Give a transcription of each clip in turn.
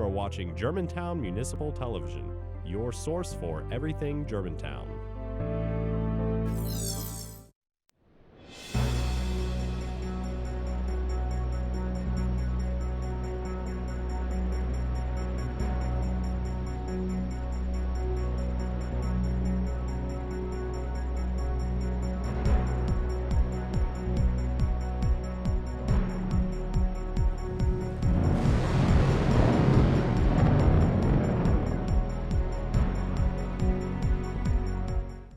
are watching Germantown Municipal Television, your source for everything Germantown.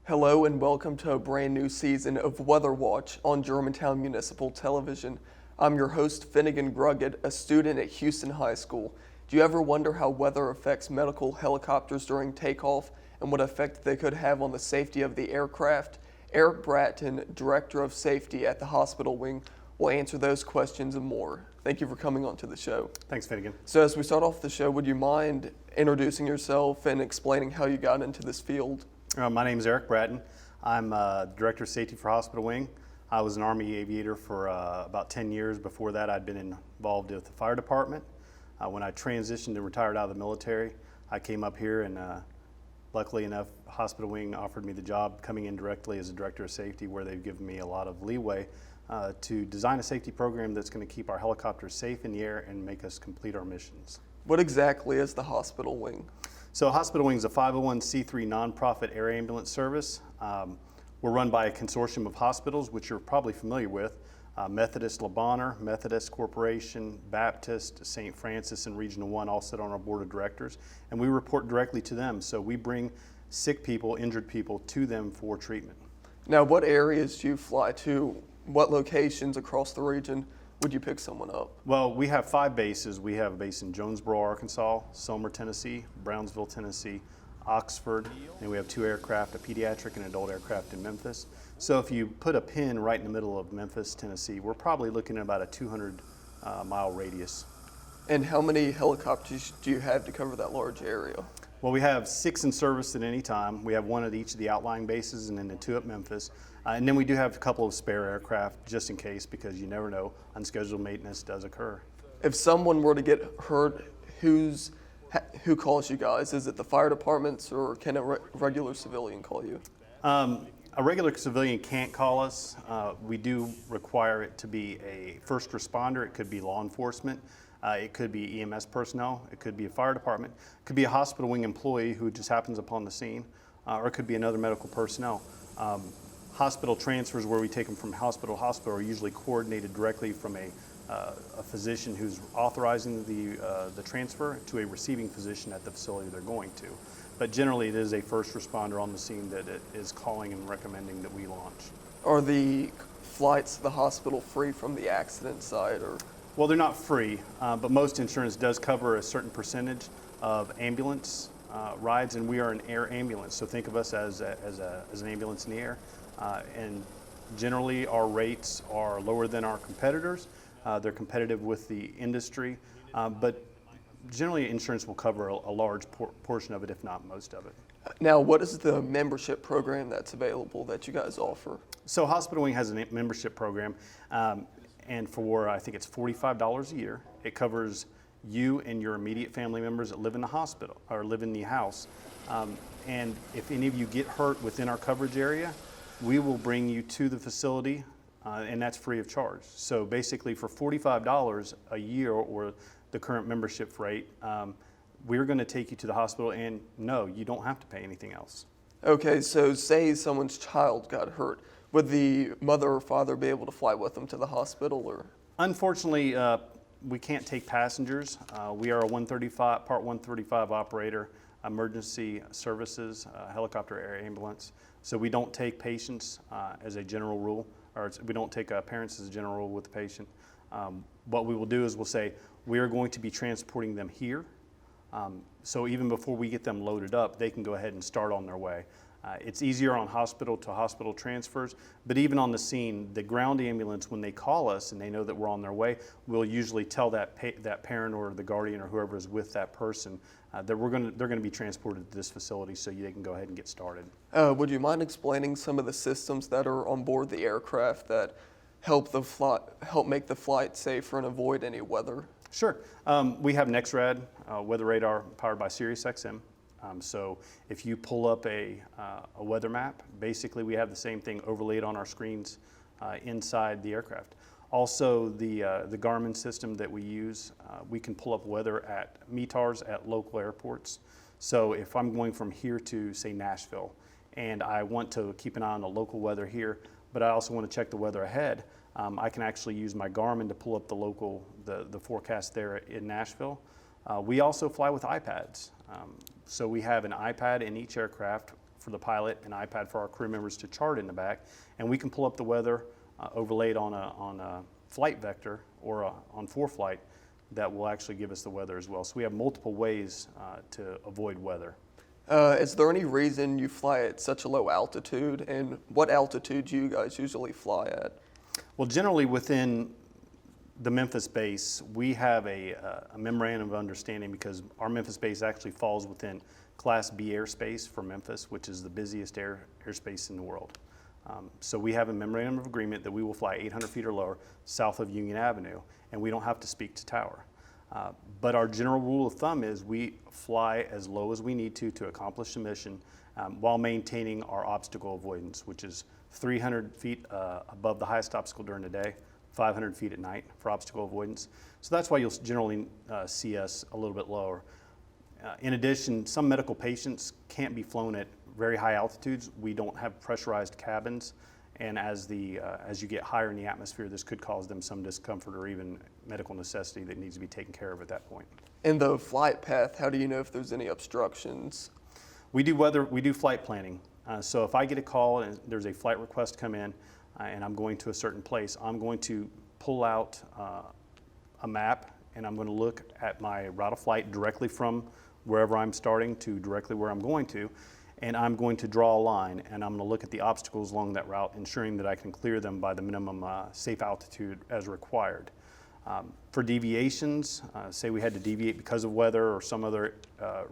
Hello and welcome to a brand new season of Weather Watch on Germantown Municipal Television. I'm your host, Finnegan Gruggett, a student at Houston High School. Do you ever wonder how weather affects medical helicopters during takeoff and what effect they could have on the safety of the aircraft? Erik Bratton, Director of Safety at the hospital wing, will answer those questions and more. Thank you for coming on to the show. Thanks, Finnegan. So as we start off the show, would you mind introducing yourself and explaining how you got into this field? My name is Erik Bratton. I'm Director of Safety for Hospital Wing. I was an Army aviator for about 10 years. Before that, I'd been involved with the fire department. When I transitioned and retired out of the military, I came up here and luckily enough, Hospital Wing offered me the job coming in directly as a Director of Safety, where they've given me a lot of leeway to design a safety program that's going to keep our helicopters safe in the air and make us complete our missions. What exactly is the hospital wing? So Hospital Wing is a 501c3 nonprofit air ambulance service. We're run by a consortium of hospitals, which you're probably familiar with. Methodist Le Bonheur, Methodist Corporation, Baptist, St. Francis, and Regional 1 all sit on our board of directors, and we report directly to them. So we bring sick people, injured people to them for treatment. Now, what areas do you fly to? What locations across the region would you pick someone up? Well, we have 5 bases. We have a base in Jonesboro, Arkansas, Selmer, Tennessee, Brownsville, Tennessee, Oxford, and we have 2 aircraft, a pediatric and adult aircraft in Memphis. So if you put a pin right in the middle of Memphis, Tennessee, we're probably looking at about a 200-mile radius. And how many helicopters do you have to cover that large area? Well, we have 6 in service at any time. We have 1 at each of the outlying bases and then the 2 at Memphis. And then we do have a couple of spare aircraft just in case, because you never know, unscheduled maintenance does occur. If someone were to get hurt, who calls you guys? Is it the fire departments, or can a regular civilian call you? A regular civilian can't call us. We do require it to be a first responder. It could be law enforcement. It could be EMS personnel. It could be a fire department. It could be a hospital wing employee who just happens upon the scene, or it could be another medical personnel. Hospital transfers, where we take them from hospital to hospital, are usually coordinated directly from a physician who's authorizing the transfer to a receiving physician at the facility they're going to. But generally, it is a first responder on the scene that it is calling and recommending that we launch. Are the flights to the hospital free from the accident side, or? Well, they're not free, but most insurance does cover a certain percentage of ambulance rides, and we are an air ambulance. So think of us as an ambulance in the air. And generally, our rates are lower than our competitors. They're competitive with the industry, but generally insurance will cover a large portion of it, if not most of it. Now, what is the membership program that's available that you guys offer? So Hospital Wing has a membership program, and for, I think it's $45 a year, it covers you and your immediate family members that live in the hospital or live in the house. And if any of you get hurt within our coverage area, we will bring you to the facility, and that's free of charge. So basically, for $45 a year, or the current membership rate, we're going to take you to the hospital, and no, you don't have to pay anything else. Okay, so say someone's child got hurt. Would the mother or father be able to fly with them to the hospital, or? Unfortunately, we can't take passengers. We are a Part 135 operator, emergency services, helicopter air ambulance. So we don't take patients as a general rule, or we don't take parents as a general rule with the patient. What we will do is we'll say, we are going to be transporting them here. So even before we get them loaded up, they can go ahead and start on their way. It's easier on hospital to hospital transfers, but even on the scene, the ground ambulance, when they call us and they know that we're on their way, we'll usually tell that parent or the guardian or whoever is with that person that they're going to be transported to this facility so they can go ahead and get started. Would you mind explaining some of the systems that are on board the aircraft that help make the flight safer and avoid any weather? Sure. We have NexRad weather radar powered by SiriusXM. So if you pull up a weather map, basically we have the same thing overlaid on our screens inside the aircraft. Also, the Garmin system that we use, we can pull up weather at METARs at local airports. So if I'm going from here to, say, Nashville, and I want to keep an eye on the local weather here, but I also want to check the weather ahead, I can actually use my Garmin to pull up the forecast there in Nashville. We also fly with iPads. So we have an iPad in each aircraft for the pilot, an iPad for our crew members to chart in the back, and we can pull up the weather overlaid on a flight vector or on ForeFlight that will actually give us the weather as well. So we have multiple ways to avoid weather. Is there any reason you fly at such a low altitude, and what altitude do you guys usually fly at? Well, generally within the Memphis base, we have a memorandum of understanding because our Memphis base actually falls within Class B airspace for Memphis, which is the busiest airspace in the world. So we have a memorandum of agreement that we will fly 800 feet or lower south of Union Avenue, and we don't have to speak to tower. But our general rule of thumb is we fly as low as we need to accomplish the mission while maintaining our obstacle avoidance, which is 300 feet above the highest obstacle during the day, 500 feet at night for obstacle avoidance. So that's why you'll generally see us a little bit lower. In addition, some medical patients can't be flown at very high altitudes. We don't have pressurized cabins, and as you get higher in the atmosphere, this could cause them some discomfort or even medical necessity that needs to be taken care of at that point. In the flight path, how do you know if there's any obstructions? We do flight planning. So if I get a call and there's a flight request come in and I'm going to a certain place, I'm going to pull out a map and I'm going to look at my route of flight directly from wherever I'm starting to directly where I'm going to, and I'm going to draw a line and I'm going to look at the obstacles along that route, ensuring that I can clear them by the minimum safe altitude as required. For deviations, say we had to deviate because of weather or some other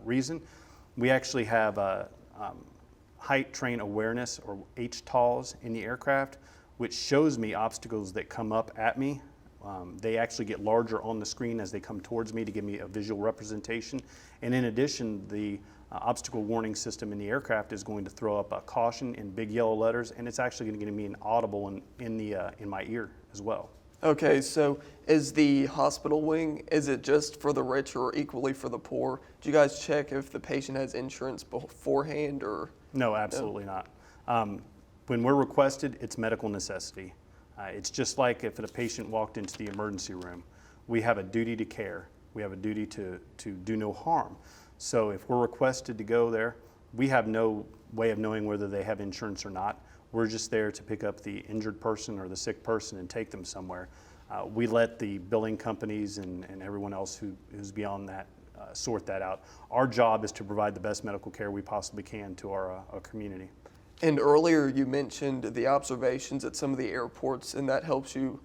reason, we actually have height train awareness, or HTOLs, in the aircraft, which shows me obstacles that come up at me. They actually get larger on the screen as they come towards me to give me a visual representation. And in addition, the obstacle warning system in the aircraft is going to throw up a caution in big yellow letters, and it's actually going to give me an audible in my ear as well. Okay, so is the hospital wing, is it just for the rich or equally for the poor? Do you guys check if the patient has insurance beforehand or? No, absolutely not. When we're requested, it's medical necessity. It's just like if a patient walked into the emergency room. We have a duty to care. We have a duty to do no harm. So if we're requested to go there, we have no way of knowing whether they have insurance or not. We're just there to pick up the injured person or the sick person and take them somewhere. We let the billing companies and everyone else who's beyond that sort that out. Our job is to provide the best medical care we possibly can to our community. And earlier you mentioned the observations at some of the airports, and that helps you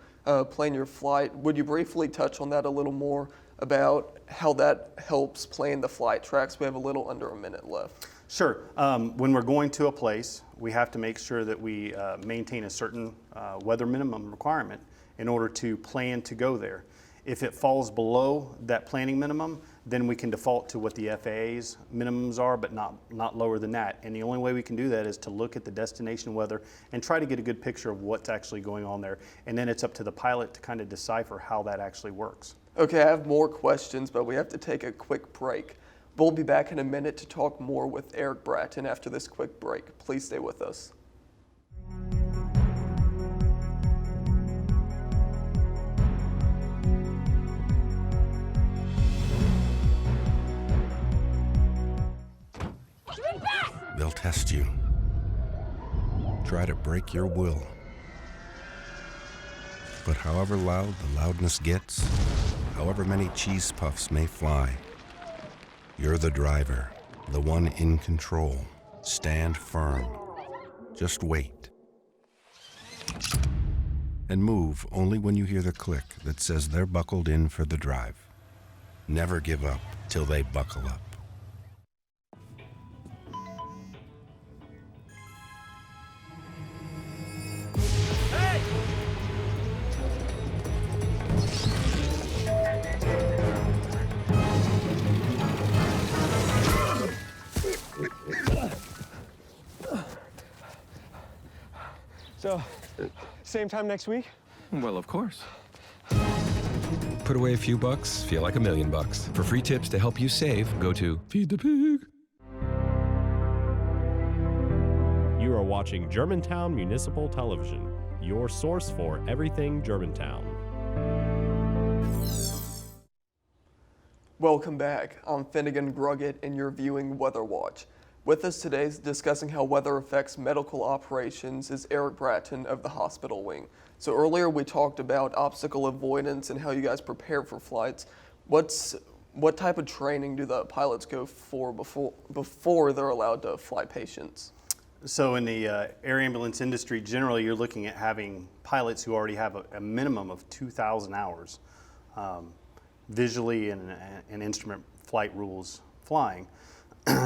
plan your flight. Would you briefly touch on that a little more about how that helps plan the flight tracks? We have a little under a minute left. Sure. When we're going to a place, we have to make sure that we maintain a certain weather minimum requirement in order to plan to go there. If it falls below that planning minimum, then we can default to what the FAA's minimums are, but not lower than that. And the only way we can do that is to look at the destination weather and try to get a good picture of what's actually going on there. And then it's up to the pilot to kind of decipher how that actually works. Okay, I have more questions, but we have to take a quick break. We'll be back in a minute to talk more with Erik Bratton after this quick break. Please stay with us. They'll test you, try to break your will. But however loud the loudness gets, however many cheese puffs may fly, you're the driver, the one in control. Stand firm. Just wait. And move only when you hear the click that says they're buckled in for the drive. Never give up till they buckle up. So, same time next week? Well, of course. Put away a few bucks, feel like $1,000,000. For free tips to help you save, go to Feed the Pig. You are watching Germantown Municipal Television, your source for everything Germantown. Welcome back. I'm Finnegan Gruggett, and you're viewing Weather Watch. With us today discussing how weather affects medical operations is Erik Bratton of the hospital wing. So earlier we talked about obstacle avoidance and how you guys prepare for flights. What type of training do the pilots go for before they're allowed to fly patients? So in the air ambulance industry, generally you're looking at having pilots who already have a minimum of 2,000 hours visually and instrument flight rules flying.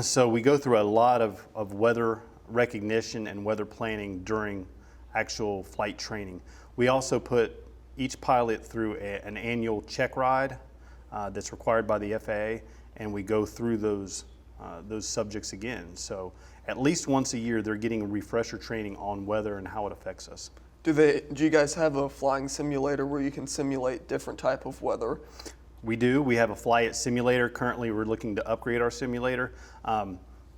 So we go through a lot of weather recognition and weather planning during actual flight training. We also put each pilot through an annual check ride that's required by the FAA, and we go through those subjects again. So at least once a year, they're getting a refresher training on weather and how it affects us. Do you guys have a flying simulator where you can simulate different type of weather? We do. We have a fly-it simulator. Currently, we're looking to upgrade our simulator.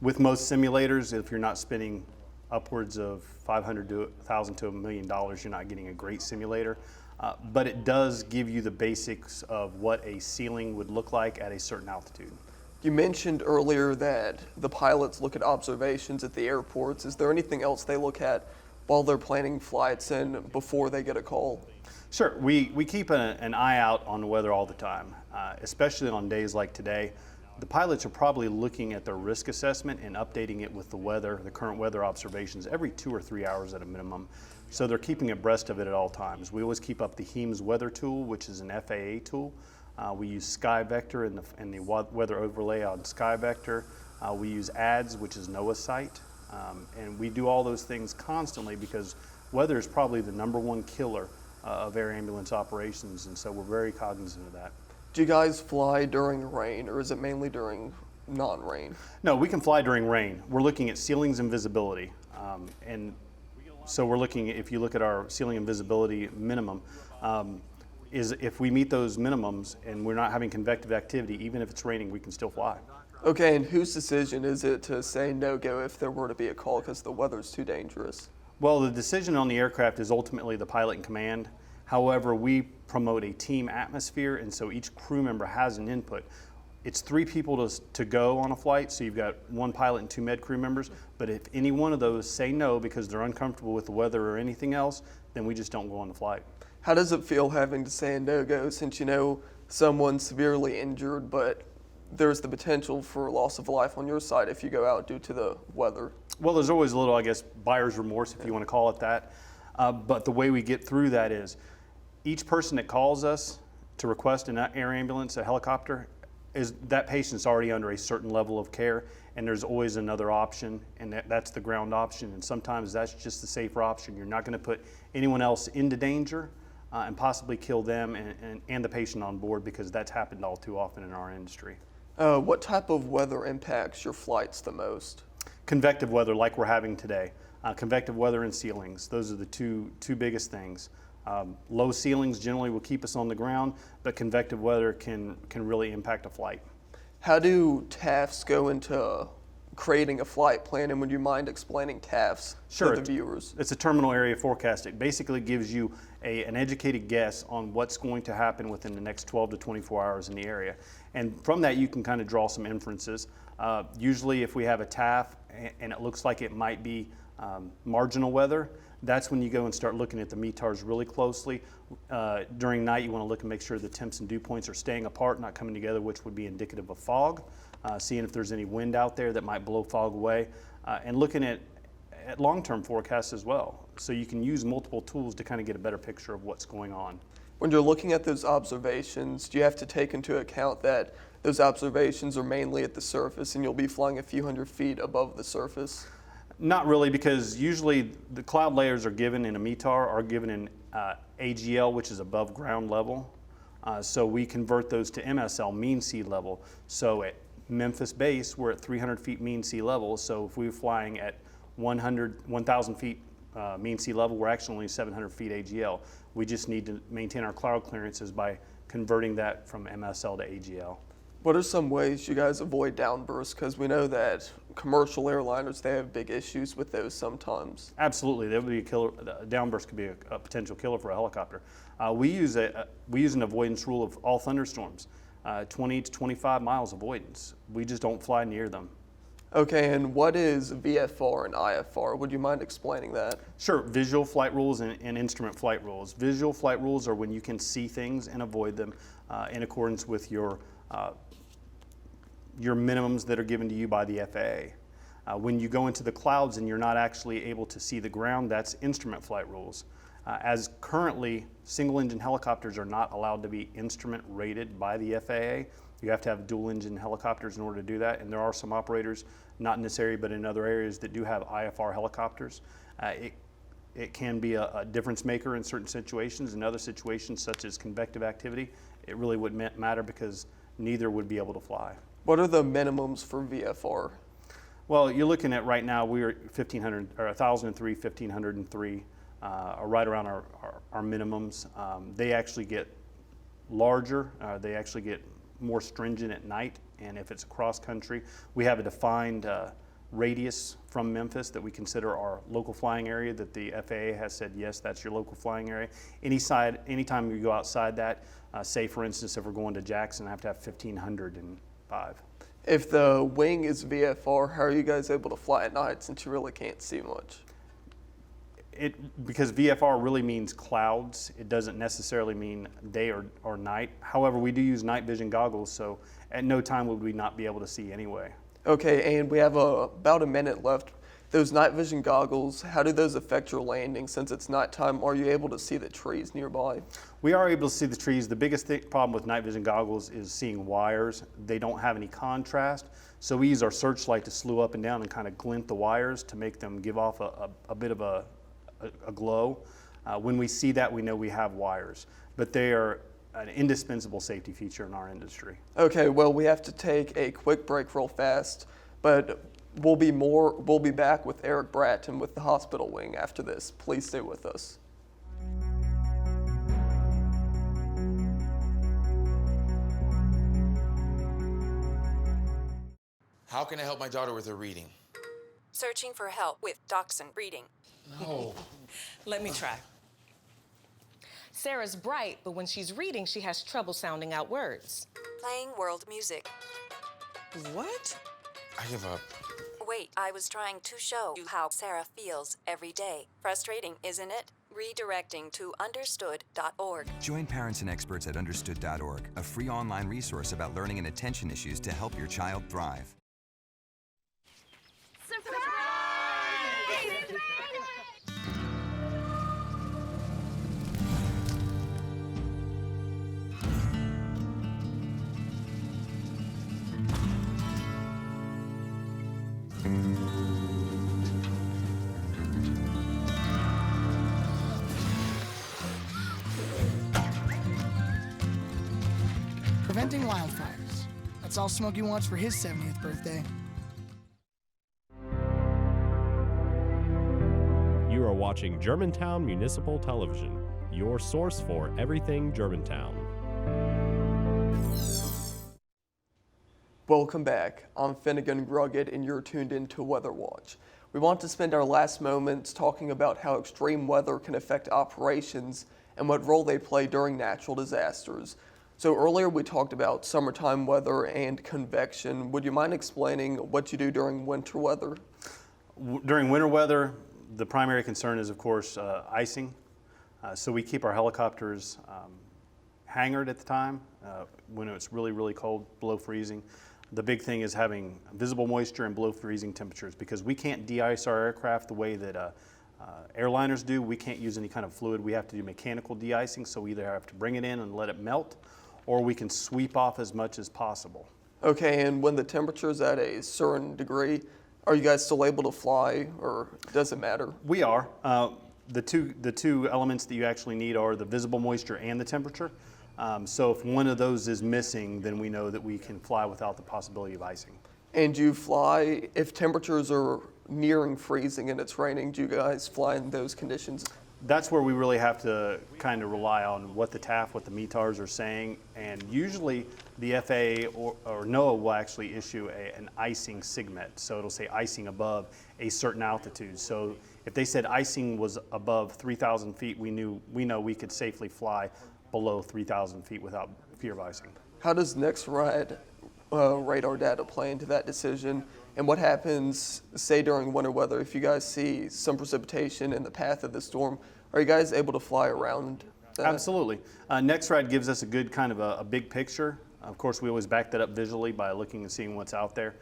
With most simulators, if you're not spending upwards of $500,000 to $1 million, you're not getting a great simulator. But it does give you the basics of what a ceiling would look like at a certain altitude. You mentioned earlier that the pilots look at observations at the airports. Is there anything else they look at while they're planning flights and before they get a call? Sure. We keep an eye out on the weather all the time, especially on days like today. The pilots are probably looking at their risk assessment and updating it with the weather, the current weather observations, every 2 or 3 hours at a minimum. So they're keeping abreast of it at all times. We always keep up the HEMS weather tool, which is an FAA tool. We use Sky Vector and the weather overlay on Sky Vector. We use ADS, which is NOAA site. And we do all those things constantly because weather is probably the #1 killer of air ambulance operations, and so we're very cognizant of that. Do you guys fly during rain, or is it mainly during non-rain? No, we can fly during rain. We're looking at ceilings and visibility. And so we're looking, if you look at our ceiling and visibility minimum, is if we meet those minimums and we're not having convective activity, even if it's raining, we can still fly. Okay, and whose decision is it to say no-go if there were to be a call because the weather's too dangerous? Well, the decision on the aircraft is ultimately the pilot in command. However, we promote a team atmosphere, and so each crew member has an input. It's 3 people to go on a flight, so you've got 1 pilot and 2 med crew members, but if any one of those say no because they're uncomfortable with the weather or anything else, then we just don't go on the flight. How does it feel having to say a no-go since you know someone's severely injured, but there's the potential for loss of life on your side if you go out due to the weather? Well, there's always a little, I guess, buyer's remorse, if you want to call it that. But the way we get through that is each person that calls us to request an air ambulance, a helicopter, is that patient's already under a certain level of care, and there's always another option, and that's the ground option, and sometimes that's just the safer option. You're not going to put anyone else into danger and possibly kill them and the patient on board, because that's happened all too often in our industry. What type of weather impacts your flights the most? Convective weather, like we're having today. Convective weather and ceilings, those are the two biggest things. Low ceilings generally will keep us on the ground, but convective weather can really impact a flight. How do TAFs go into creating a flight plan, and would you mind explaining TAFs to the viewers? It's a terminal area forecast. It basically gives you an educated guess on what's going to happen within the next 12 to 24 hours in the area. And from that, you can kind of draw some inferences. Usually if we have a TAF and it looks like it might be marginal weather, that's when you go and start looking at the METARs really closely. During night, you want to look and make sure the temps and dew points are staying apart, not coming together, which would be indicative of fog. Seeing if there's any wind out there that might blow fog away, and looking at long-term forecasts as well. So you can use multiple tools to kind of get a better picture of what's going on. When you're looking at those observations, do you have to take into account that those observations are mainly at the surface and you'll be flying a few hundred feet above the surface? Not really, because usually the cloud layers are given in a METAR, are given in AGL, which is above ground level. So we convert those to MSL, mean sea level. So at Memphis base, we're at 300 feet mean sea level. So if we were flying at 1,000 feet mean sea level, we're actually only 700 feet AGL. We just need to maintain our cloud clearances by converting that from MSL to AGL. What are some ways you guys avoid downbursts? Because we know that commercial airliners, they have big issues with those sometimes. Absolutely, that would be a killer. A downburst could be a potential killer for a helicopter. We use an avoidance rule of all thunderstorms, 20 to 25 miles avoidance. We just don't fly near them. Okay, and what is VFR and IFR? Would you mind explaining that? Sure, visual flight rules and instrument flight rules. Visual flight rules are when you can see things and avoid them in accordance with your minimums that are given to you by the FAA. When you go into the clouds and you're not actually able to see the ground, that's instrument flight rules. As currently, single-engine helicopters are not allowed to be instrument rated by the FAA. You have to have dual-engine helicopters in order to do that, and there are some operators, not in this area, but in other areas that do have IFR helicopters. It can be a difference maker in certain situations. In other situations, such as convective activity, it really wouldn't matter because neither would be able to fly. What are the minimums for VFR? Well, you're looking at right now, we are 1,500 or 1,003, 1,503, are right around our minimums. They actually get larger. They actually get more stringent at night, and if it's across country, we have a defined radius from Memphis that we consider our local flying area that the FAA has said, yes, that's your local flying area. Anytime you go outside that, say for instance, if we're going to Jackson, I have to have 1,505. If the wing is VFR, how are you guys able to fly at night since you really can't see much? Because VFR really means clouds, it doesn't necessarily mean day or night. However, we do use night vision goggles, so at no time would we not be able to see anyway. Okay, and we have about a minute left. Those night vision goggles, how do those affect your landing? Since it's nighttime, are you able to see the trees nearby? We are able to see the trees. The biggest problem with night vision goggles is seeing wires. They don't have any contrast, so we use our searchlight to slew up and down and kind of glint the wires to make them give off a bit of a glow. When we see that, we know we have wires, but they are an indispensable safety feature in our industry. Okay, well, we have to take a quick break real fast, but we'll be back with Erik Bratton with the hospital wing after this. Please stay with us. How can I help my daughter with her reading? Searching for help with Dachshund reading. No. Let me try. Sarah's bright, but when she's reading, she has trouble sounding out words. Playing world music. What? I give up. Wait, I was trying to show you how Sarah feels every day. Frustrating, isn't it? Redirecting to understood.org. Join parents and experts at understood.org, a free online resource about learning and attention issues to help your child thrive. Preventing wildfires. That's all Smokey wants for his 70th birthday. You are watching Germantown Municipal Television, your source for everything Germantown. Welcome back. I'm Finnegan Gruggett, and you're tuned in to Weather Watch. We want to spend our last moments talking about how extreme weather can affect operations and what role they play during natural disasters. So earlier we talked about summertime weather and convection. Would you mind explaining what you do during winter weather? During winter weather, the primary concern is, of course, icing. So we keep our helicopters hangared at the time when it's really, really cold, below freezing. The big thing is having visible moisture and below freezing temperatures, because we can't de-ice our aircraft the way that airliners do. We can't use any kind of fluid. We have to do mechanical de-icing, so we either have to bring it in and let it melt, or we can sweep off as much as possible. Okay, and when the temperature's at a certain degree, are you guys still able to fly, or does it matter? We are. The two elements that you actually need are the visible moisture and the temperature. So if one of those is missing, then we know that we can fly without the possibility of icing. And do you fly, if temperatures are nearing freezing and it's raining, do you guys fly in those conditions? That's where we really have to kind of rely on what the TAF, what the METARs are saying, and usually the FAA or NOAA will actually issue an icing SIGMET, so it'll say icing above a certain altitude. So if they said icing was above 3,000 feet, we know we could safely fly below 3,000 feet without fear of icing. How does NEXRAD radar data play into that decision? And what happens, say during winter weather, if you guys see some precipitation in the path of the storm, are you guys able to fly around that? Absolutely. NEXRAD gives us a good kind of a big picture. Of course, we always back that up visually by looking and seeing what's out there.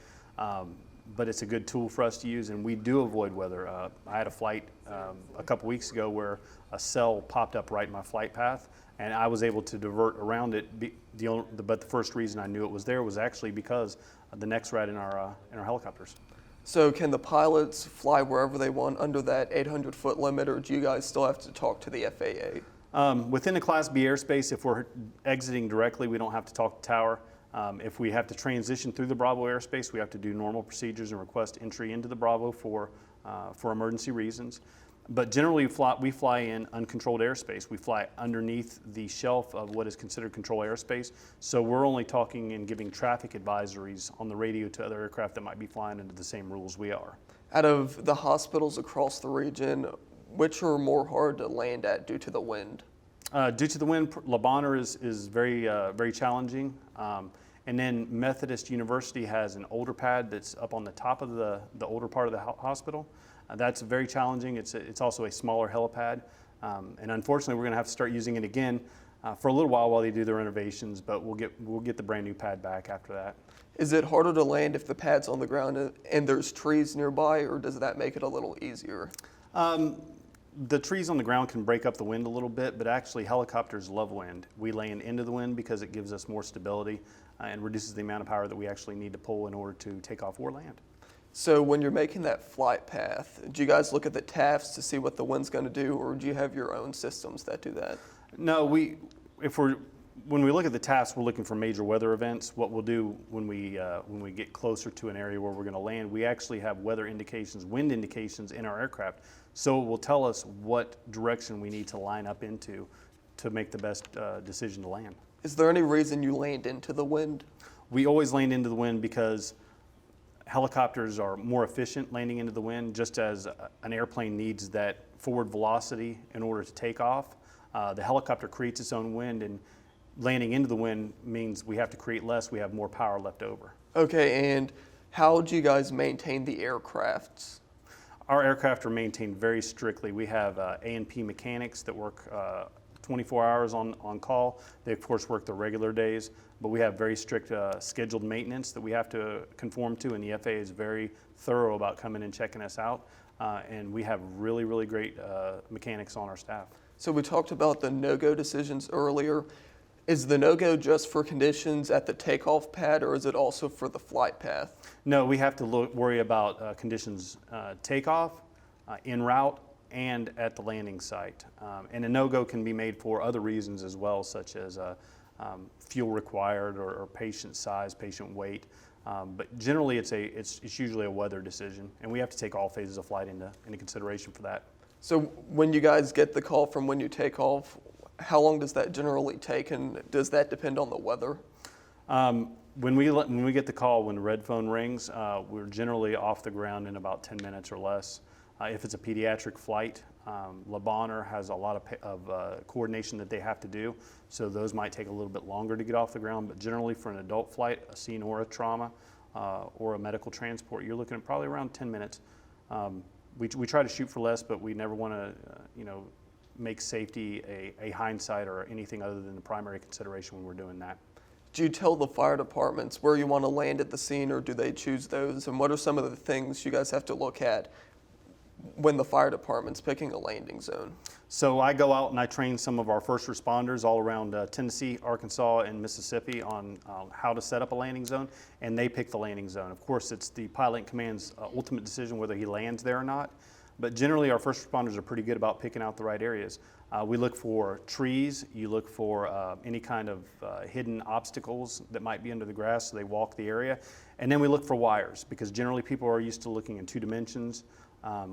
But it's a good tool for us to use, and we do avoid weather. I had a flight a couple weeks ago where a cell popped up right in my flight path, and I was able to divert around it. But the first reason I knew it was there was actually because of the NEXRAD in our helicopters. So can the pilots fly wherever they want under that 800-foot limit, or do you guys still have to talk to the FAA? Within the Class B airspace, if we're exiting directly, we don't have to talk to tower. If we have to transition through the Bravo airspace, we have to do normal procedures and request entry into the Bravo for emergency reasons. But generally, we fly in uncontrolled airspace. We fly underneath the shelf of what is considered controlled airspace. So we're only talking and giving traffic advisories on the radio to other aircraft that might be flying under the same rules we are. Out of the hospitals across the region, which are more hard to land at due to the wind? Due to the wind, Le Bonheur is very challenging. And then Methodist University has an older pad that's up on the top of the older part of the hospital. That's very challenging. It's also a smaller helipad. And unfortunately, we're going to have to start using it again for a little while they do their renovations, but we'll get the brand new pad back after that. Is it harder to land if the pad's on the ground and there's trees nearby, or does that make it a little easier? The trees on the ground can break up the wind a little bit, but actually helicopters love wind. We land into the wind because it gives us more stability and reduces the amount of power that we actually need to pull in order to take off or land. So when you're making that flight path, do you guys look at the TAFs to see what the wind's going to do, or do you have your own systems that do that? No, when we look at the TAFs, we're looking for major weather events. What we'll do when we get closer to an area where we're going to land, we actually have weather indications, wind indications in our aircraft. So it will tell us what direction we need to line up into to make the best decision to land. Is there any reason you land into the wind? We always land into the wind because helicopters are more efficient landing into the wind, just as an airplane needs that forward velocity in order to take off. The helicopter creates its own wind, and landing into the wind means we have to create less, we have more power left over. Okay, and how do you guys maintain the aircrafts? Our aircraft are maintained very strictly. We have A&P mechanics that work 24 hours on call. They of course work the regular days, but we have very strict scheduled maintenance that we have to conform to, and the FAA is very thorough about coming and checking us out, and we have really, really great mechanics on our staff. So we talked about the no-go decisions earlier. Is the no-go just for conditions at the takeoff pad, or is it also for the flight path? No, we have to worry about conditions takeoff, en route, and at the landing site. And a no-go can be made for other reasons as well, such as fuel required or patient size, patient weight. But generally, it's usually a weather decision, and we have to take all phases of flight into consideration for that. So when you guys get the call from when you take off, how long does that generally take, and does that depend on the weather? When we get the call, when the red phone rings, we're generally off the ground in about 10 minutes or less. If it's a pediatric flight, Le Bonheur has a lot of coordination that they have to do, so those might take a little bit longer to get off the ground, but generally for an adult flight, a scene or a trauma, or a medical transport, you're looking at probably around 10 minutes. We try to shoot for less, but we never want to make safety a hindsight or anything other than the primary consideration when we're doing that. Do you tell the fire departments where you want to land at the scene, or do they choose those? And what are some of the things you guys have to look at when the fire department's picking a landing zone? So I go out and I train some of our first responders all around Tennessee, Arkansas, and Mississippi on how to set up a landing zone, and they pick the landing zone. Of course, it's the pilot in command's ultimate decision whether he lands there or not, but generally our first responders are pretty good about picking out the right areas. We look for trees, you look for any kind of hidden obstacles that might be under the grass so they walk the area. And then we look for wires, because generally people are used to looking in 2 dimensions.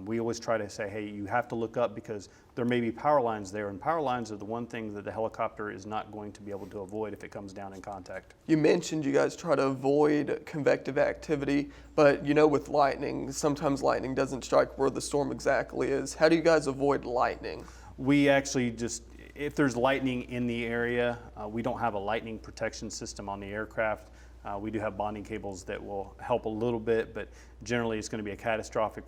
We always try to say, hey, you have to look up because there may be power lines there, and power lines are the one thing that the helicopter is not going to be able to avoid if it comes down in contact. You mentioned you guys try to avoid convective activity, but with lightning, sometimes lightning doesn't strike where the storm exactly is. How do you guys avoid lightning? We actually just, if there's lightning in the area, we don't have a lightning protection system on the aircraft. We do have bonding cables that will help a little bit, but generally it's going to be a catastrophic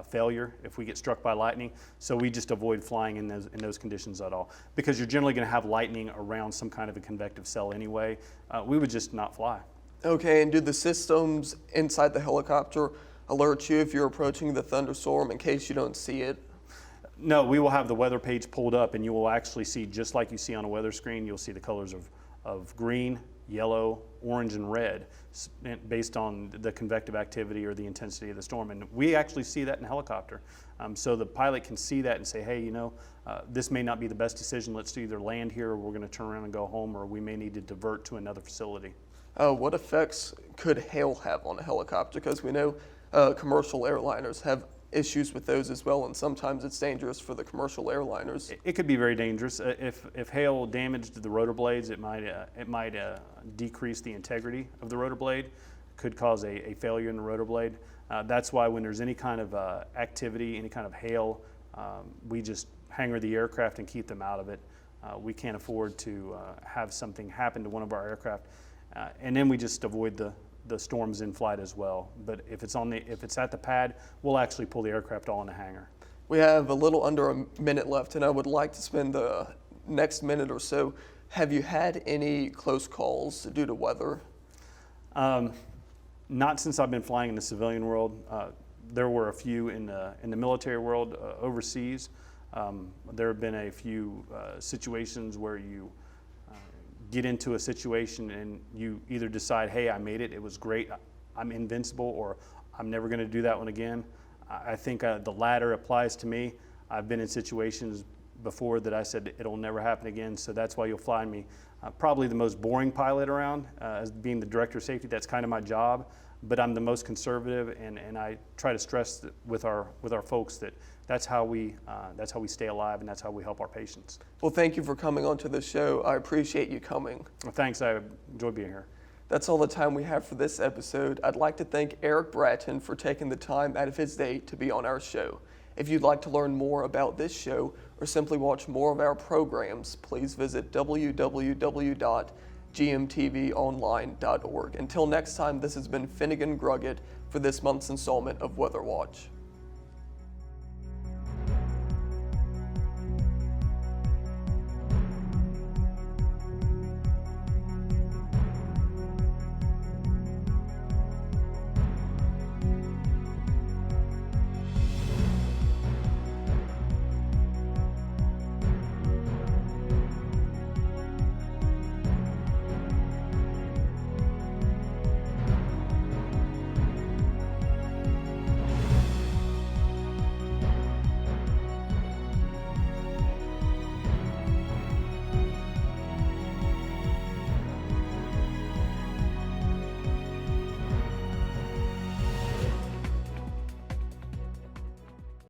failure if we get struck by lightning. So we just avoid flying in those conditions at all, because you're generally going to have lightning around some kind of a convective cell anyway. We would just not fly. Okay, and do the systems inside the helicopter alert you if you're approaching the thunderstorm in case you don't see it? No, we will have the weather page pulled up, and you will actually see, just like you see on a weather screen, you'll see the colors of green, yellow, orange, and red based on the convective activity or the intensity of the storm. And we actually see that in a helicopter. So the pilot can see that and say, hey, this may not be the best decision. Let's either land here or we're going to turn around and go home, or we may need to divert to another facility. What effects could hail have on a helicopter? Because we know commercial airliners have issues with those as well, and sometimes it's dangerous for the commercial airliners. It could be very dangerous. If hail damaged the rotor blades, it might decrease the integrity of the rotor blade, could cause a failure in the rotor blade. That's why when there's any kind of activity, any kind of hail, we just hangar the aircraft and keep them out of it. We can't afford to have something happen to one of our aircraft, and then we just avoid the storms in flight as well. But if it's at the pad, we'll actually pull the aircraft all in the hangar. We have a little under a minute left, and I would like to spend the next minute or so. Have you had any close calls due to weather? Not since I've been flying in the civilian world. There were a few in the military world overseas. There have been a few situations where you get into a situation and you either decide, hey, I made it, it was great, I'm invincible, or I'm never going to do that one again. I think the latter applies to me. I've been in situations before that I said it'll never happen again, so that's why you'll find me probably the most boring pilot around, as being the director of safety. That's kind of my job, but I'm the most conservative, and I try to stress with our folks that that's how we stay alive, and that's how we help our patients. Well, thank you for coming onto the show. I appreciate you coming. Well, thanks. I enjoyed being here. That's all the time we have for this episode. I'd like to thank Erik Bratton for taking the time out of his day to be on our show. If you'd like to learn more about this show or simply watch more of our programs, please visit www.gmtvonline.org. Until next time, this has been Finnegan Gruggett for this month's installment of Weather Watch.